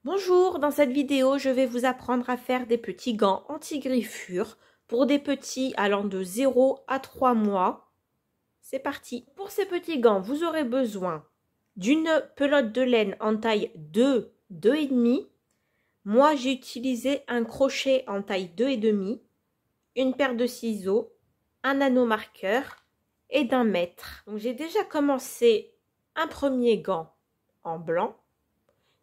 Bonjour, dans cette vidéo, je vais vous apprendre à faire des petits gants anti-griffures pour des petits allant de 0 à 3 mois. C'est parti. Pour ces petits gants, vous aurez besoin d'une pelote de laine en taille 2, 2,5. Moi, j'ai utilisé un crochet en taille 2,5, une paire de ciseaux, un anneau marqueur et d'1 mètre. Donc, j'ai déjà commencé un premier gant en blanc.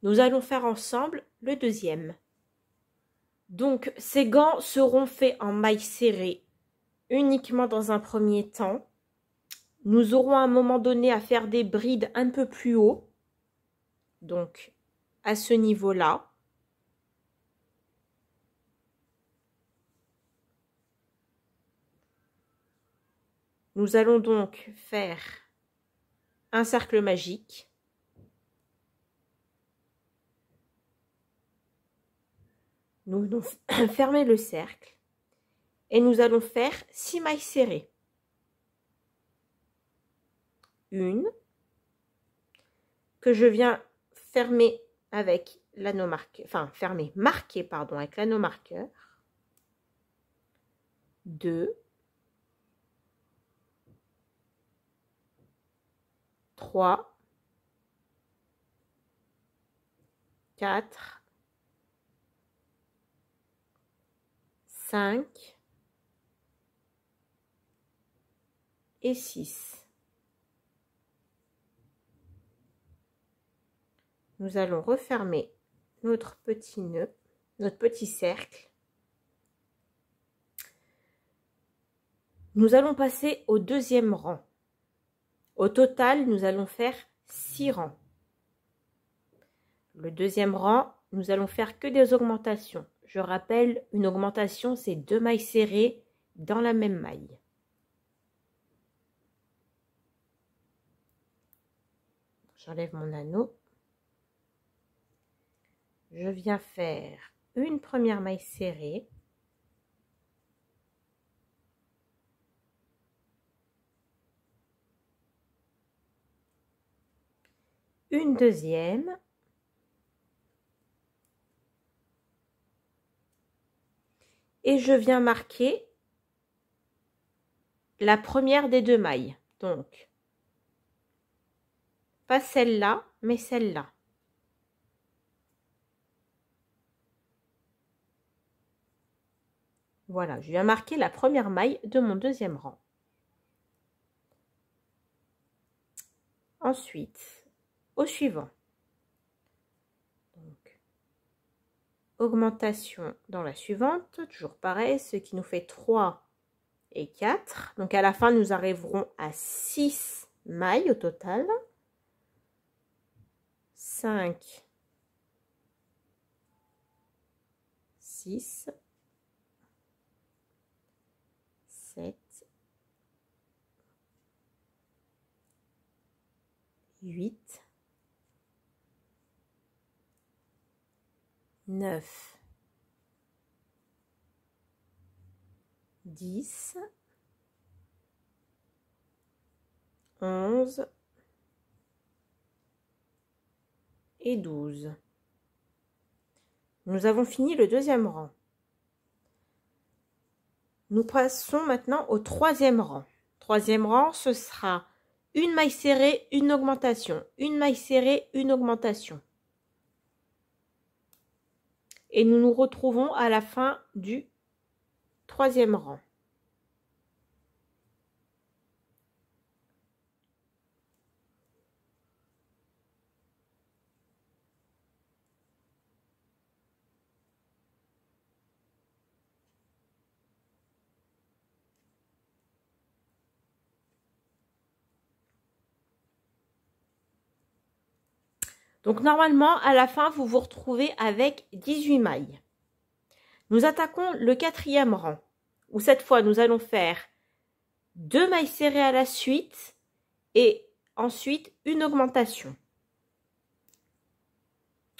Nous allons faire ensemble le deuxième. Donc, ces gants seront faits en maille serrée uniquement dans un premier temps. Nous aurons à un moment donné à faire des brides un peu plus haut. Donc, à ce niveau-là. Nous allons donc faire un cercle magique. Nous allons fermer le cercle et nous allons faire 6 mailles serrées. Une que je viens fermer avec l'anneau marqué, marquer avec l'anneau marqueur. 2, 3, 4, 5 et 6. Nous allons refermer notre petit nœud, notre petit cercle. Nous allons passer au deuxième rang. Au total, nous allons faire 6 rangs. Le deuxième rang, nous allons faire que des augmentations. Je rappelle, une augmentation, c'est 2 mailles serrées dans la même maille. J'enlève mon anneau. Je viens faire une première maille serrée. Une deuxième. Et je viens marquer la première des 2 mailles. Donc, pas celle-là, mais celle-là. Voilà, je viens marquer la première maille de mon deuxième rang. Ensuite, au suivant. Donc, augmentation dans la suivante, toujours pareil, ce qui nous fait 3 et 4. Donc, à la fin, nous arriverons à 6 mailles au total. 5, 6, 7, 8, 9, 10, 11 et 12. Nous avons fini le deuxième rang. Nous passons maintenant au troisième rang. Troisième rang, ce sera une maille serrée, une augmentation, une maille serrée, une augmentation. Et nous nous retrouvons à la fin du troisième rang. Donc normalement, à la fin, vous vous retrouvez avec 18 mailles. Nous attaquons le quatrième rang, où cette fois, nous allons faire 2 mailles serrées à la suite et ensuite une augmentation.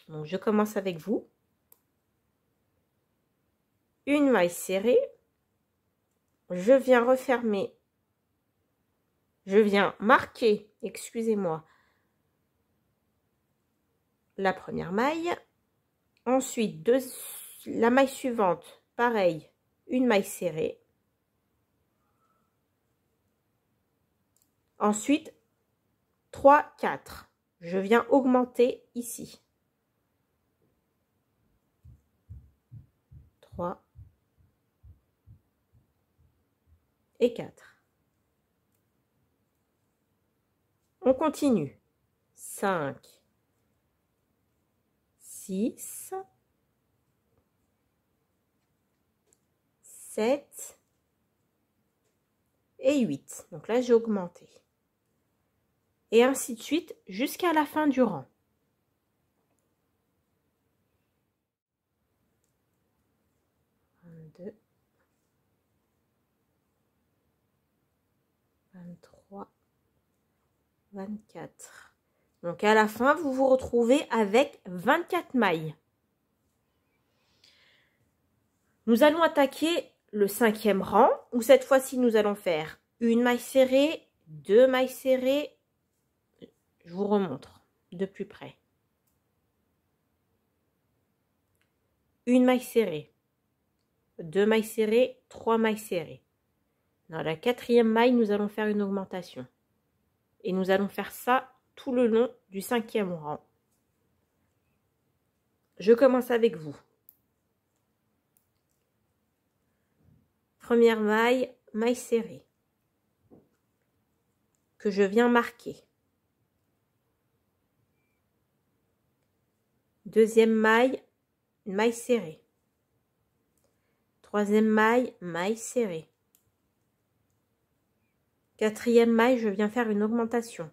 Donc je commence avec vous. Une maille serrée. Je viens refermer. Je viens marquer, excusez-moi, la première maille Ensuite, la maille suivante, pareil, une maille serrée. Ensuite, 3, 4. Je viens augmenter ici. 3 et 4. On continue. 5, 6, 7 et 8. Donc là, j'ai augmenté. Et ainsi de suite jusqu'à la fin du rang. 22, 23, 24. Donc à la fin, vous vous retrouvez avec 24 mailles. Nous allons attaquer le 5e rang, où cette fois-ci, nous allons faire une maille serrée, 2 mailles serrées. Je vous remontre de plus près. Une maille serrée, 2 mailles serrées, 3 mailles serrées. Dans la 4e maille, nous allons faire une augmentation. Et nous allons faire ça tout le long du 5e rang. Je commence avec vous. Première maille, maille serrée, que je viens marquer. Deuxième maille, maille serrée. Troisième maille, maille serrée. Quatrième maille, je viens faire une augmentation.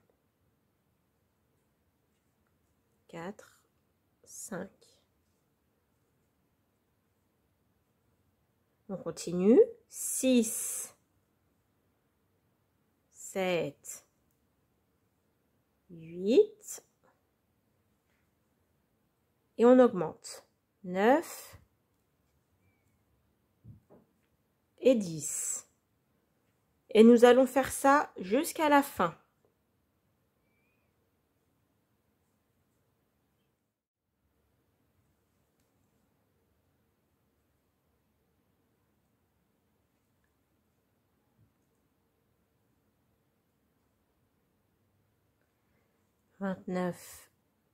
4, 5. On continue. 6, 7, 8. Et on augmente. 9 et 10. Et nous allons faire ça jusqu'à la fin. « 29,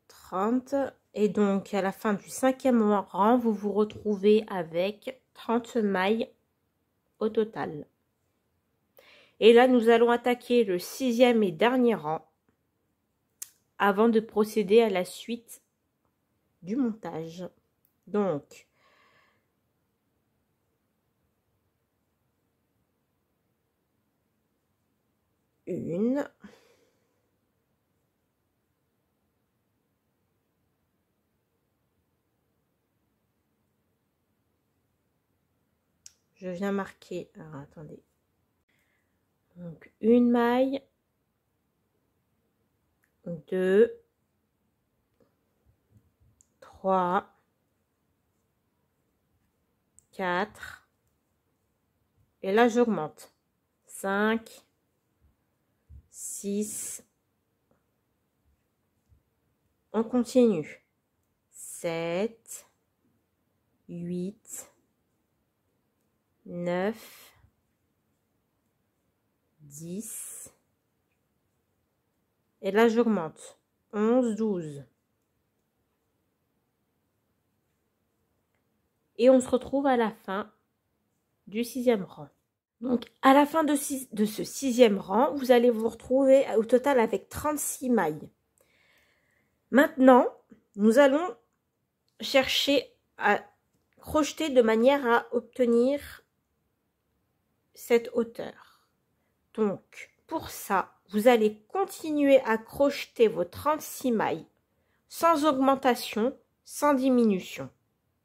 30. Et donc, à la fin du 5e rang, vous vous retrouvez avec 30 mailles au total. Et là, nous allons attaquer le 6e et dernier rang avant de procéder à la suite du montage. Donc, une, je viens marquer, alors attendez, donc une maille, 2, 3, 4, et là j'augmente, 5, 6, on continue, 7, 8, 9, 10, et là j'augmente, 11, 12. Et on se retrouve à la fin du 6e rang. Donc à la fin de ce 6e rang, vous allez vous retrouver au total avec 36 mailles. Maintenant, nous allons chercher à crocheter de manière à obtenir cette hauteur. Donc pour ça, vous allez continuer à crocheter vos 36 mailles sans augmentation, sans diminution.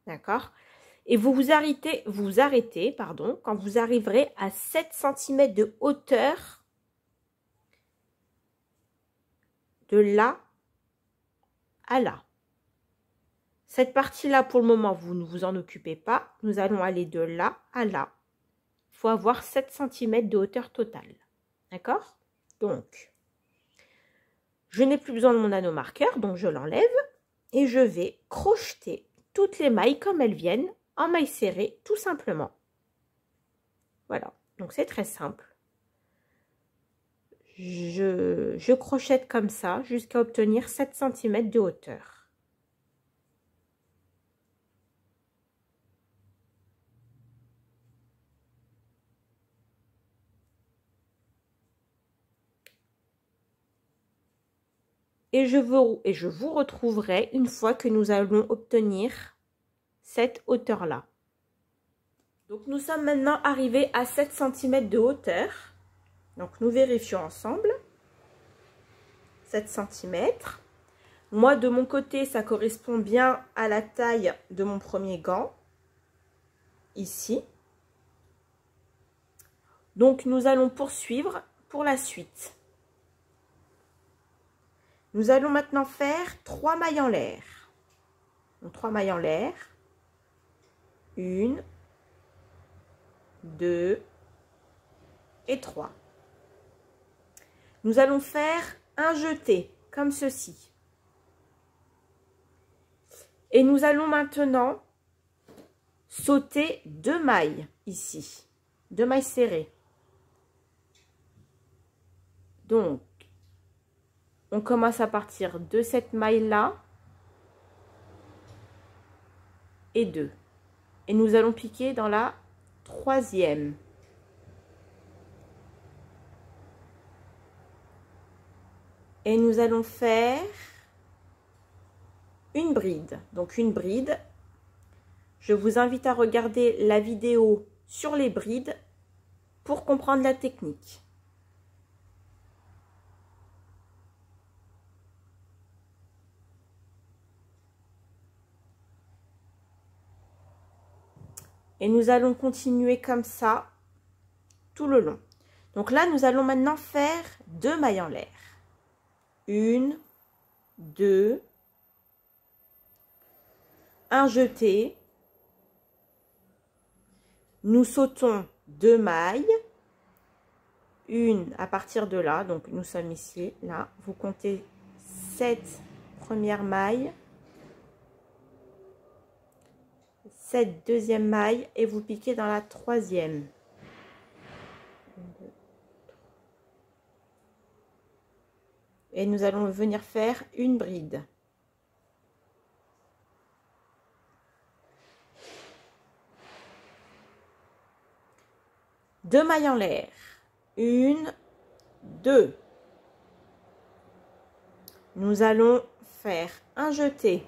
D'accord ? Et vous arrêtez quand vous arriverez à 7 cm de hauteur de là à là. Cette partie-là, pour le moment, vous ne vous en occupez pas. Nous allons aller de là à là. Il faut avoir 7 cm de hauteur totale. D'accord? Donc, je n'ai plus besoin de mon anneau marqueur, donc je l'enlève et je vais crocheter toutes les mailles comme elles viennent, en mailles serrées, tout simplement. Voilà, donc c'est très simple. Je crochette comme ça jusqu'à obtenir 7 cm de hauteur. Et je vous retrouverai une fois que nous allons obtenir cette hauteur-là. Donc nous sommes maintenant arrivés à 7 cm de hauteur. Donc nous vérifions ensemble. 7 cm. Moi de mon côté, ça correspond bien à la taille de mon premier gant. Ici. Donc nous allons poursuivre pour la suite. Nous allons maintenant faire 3 mailles en l'air. Donc 3 mailles en l'air. 1, 2 et 3. Nous allons faire un jeté comme ceci. Et nous allons maintenant sauter 2 mailles ici. 2 mailles serrées. Donc, on commence à partir de cette maille-là et 2. Et nous allons piquer dans la 3e. Et nous allons faire une bride. Donc une bride. Je vous invite à regarder la vidéo sur les brides pour comprendre la technique. Et nous allons continuer comme ça tout le long. Donc là, nous allons maintenant faire 2 mailles en l'air. 1, 2, un jeté. Nous sautons 2 mailles. Une à partir de là, donc nous sommes ici, là. Vous comptez 7 premières mailles. 7 deuxième maille et vous piquez dans la 3e. Et nous allons venir faire une bride. Deux mailles en l'air. 1, 2. Nous allons faire un jeté.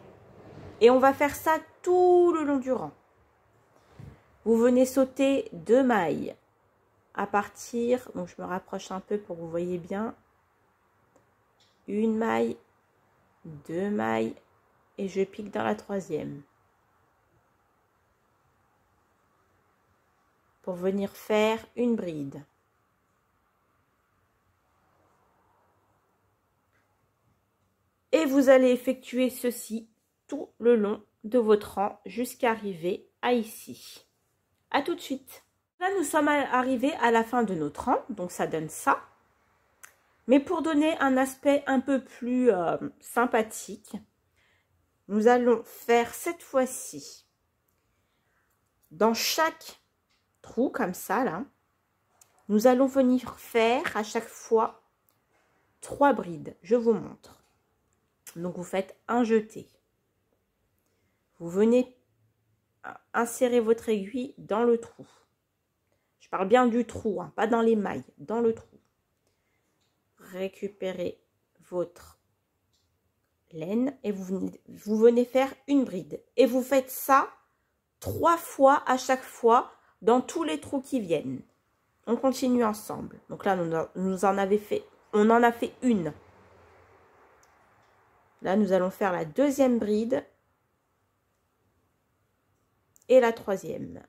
Et on va faire ça tout le long du rang. Vous venez sauter 2 mailles à partir, donc je me rapproche un peu pour que vous voyez bien, 1 maille, 2 mailles et je pique dans la 3e pour venir faire une bride. Et vous allez effectuer ceci tout le long de votre rang jusqu'à arriver à ici. À tout de suite. Là, nous sommes arrivés à la fin de notre rang, donc ça donne ça. Mais pour donner un aspect un peu plus sympathique, nous allons faire cette fois-ci, dans chaque trou, comme ça, là, nous allons venir faire à chaque fois 3 brides. Je vous montre. Donc, vous faites un jeté. Vous venez insérer votre aiguille dans le trou. Je parle bien du trou, hein, pas dans les mailles, dans le trou. Récupérez votre laine et vous venez faire une bride. Et vous faites ça 3 fois à chaque fois dans tous les trous qui viennent. On continue ensemble. Donc là, on en a fait une. Là, nous allons faire la 2e bride et la 3e.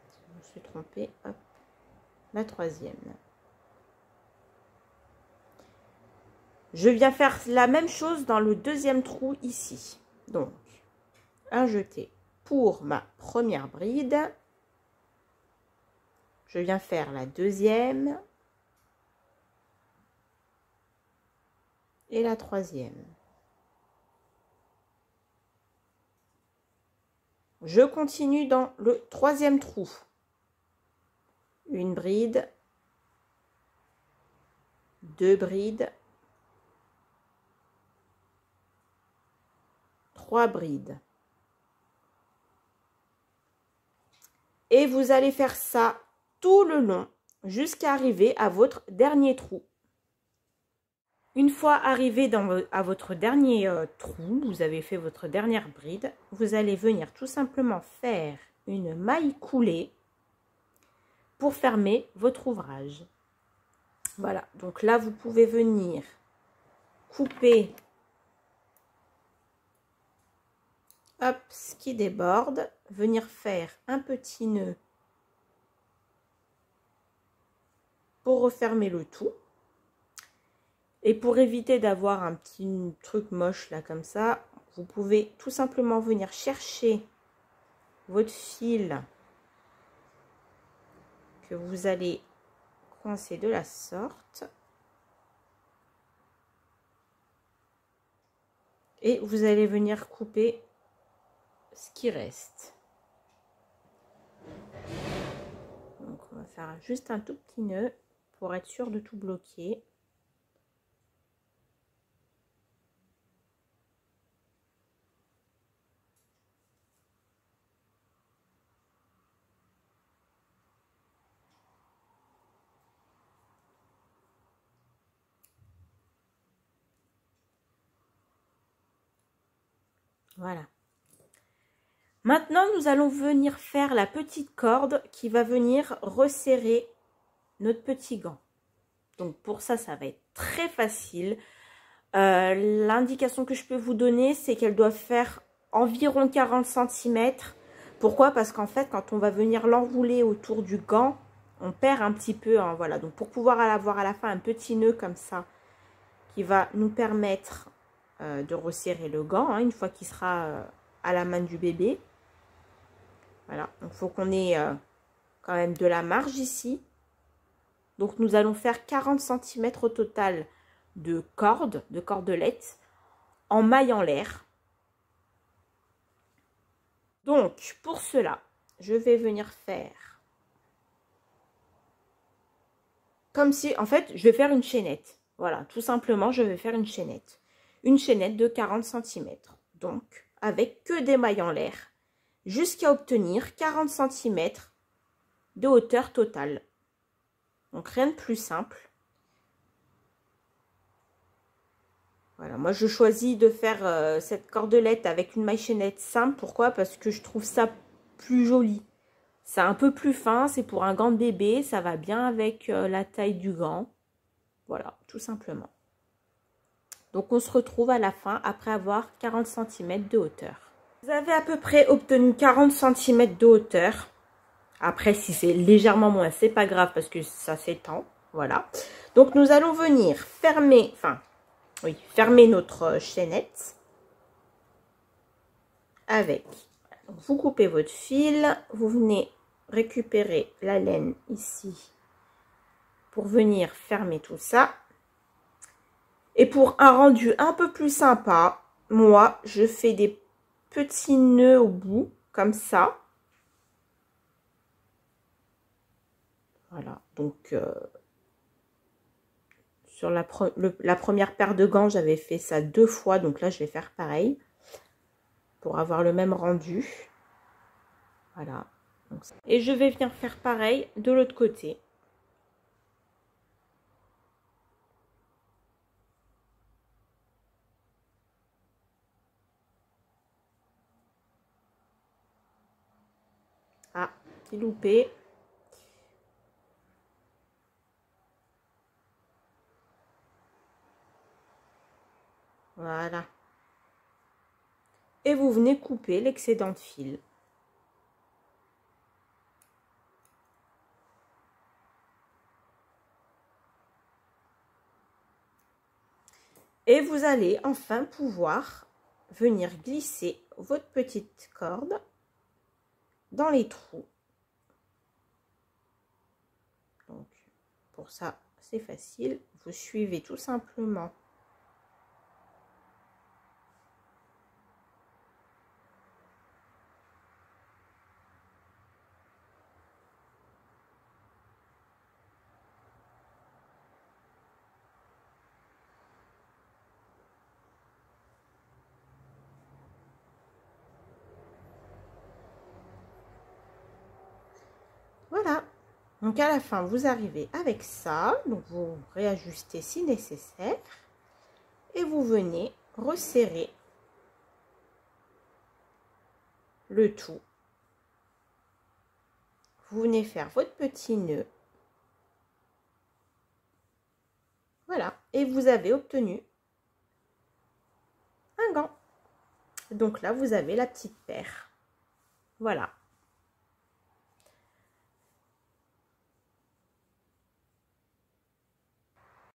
Je me suis trompée. Hop. La 3e. Je viens faire la même chose dans le 2e trou ici. Donc, un jeté pour ma première bride. Je viens faire la 2e et la 3e. Je continue dans le troisième trou. Une bride, 2 brides, 3 brides. Et vous allez faire ça tout le long jusqu'à arriver à votre dernier trou. Une fois arrivé à votre dernier trou, vous avez fait votre dernière bride, vous allez venir tout simplement faire une maille coulée pour fermer votre ouvrage. Voilà, donc là vous pouvez venir couper hop, ce qui déborde, venir faire un petit nœud pour refermer le tout. Et pour éviter d'avoir un petit truc moche là comme ça, vous pouvez tout simplement venir chercher votre fil que vous allez coincer de la sorte. Et vous allez venir couper ce qui reste. Donc on va faire juste un tout petit nœud pour être sûr de tout bloquer. Voilà. Maintenant, nous allons venir faire la petite corde qui va venir resserrer notre petit gant. Donc pour ça, ça va être très facile. L'indication que je peux vous donner, c'est qu'elle doit faire environ 40 cm. Pourquoi? Parce qu'en fait, quand on va venir l'enrouler autour du gant, on perd un petit peu. Hein, voilà. Donc pour pouvoir avoir à la fin un petit nœud comme ça, qui va nous permettre de resserrer le gant, hein, une fois qu'il sera à la main du bébé. Voilà, donc il faut qu'on ait quand même de la marge ici. Donc nous allons faire 40 cm au total de cordelettes en maille en l'air. Donc pour cela, je vais venir faire comme si, en fait, je vais faire une chaînette. Voilà, tout simplement, je vais faire une chaînette. Une chaînette de 40 cm. Donc, avec que des mailles en l'air, jusqu'à obtenir 40 cm de hauteur totale. Donc, rien de plus simple. Voilà, moi, je choisis de faire cette cordelette avec une maille chaînette simple. Pourquoi? Parce que je trouve ça plus joli. C'est un peu plus fin, c'est pour un gant de bébé. Ça va bien avec la taille du gant. Voilà, tout simplement. Donc, on se retrouve à la fin après avoir 40 cm de hauteur. Vous avez à peu près obtenu 40 cm de hauteur. Après, si c'est légèrement moins, c'est pas grave parce que ça s'étend. Voilà. Donc, nous allons venir fermer, fermer notre chaînette avec. Donc, vous coupez votre fil, vous venez récupérer la laine ici pour venir fermer tout ça. Et pour un rendu un peu plus sympa, moi, je fais des petits nœuds au bout, comme ça. Voilà, donc sur la première paire de gants, j'avais fait ça 2 fois, donc là, je vais faire pareil pour avoir le même rendu. Voilà. Et je vais venir faire pareil de l'autre côté. Ah, petit loupé. Voilà. Et vous venez couper l'excédent de fil. Et vous allez enfin pouvoir venir glisser votre petite corde dans les trous. Donc, pour ça, c'est facile. Vous suivez tout simplement Donc à la fin, vous arrivez avec ça, donc vous réajustez si nécessaire et vous venez resserrer le tout. Vous venez faire votre petit nœud. Voilà, et vous avez obtenu un gant. Donc là, vous avez la petite paire. Voilà.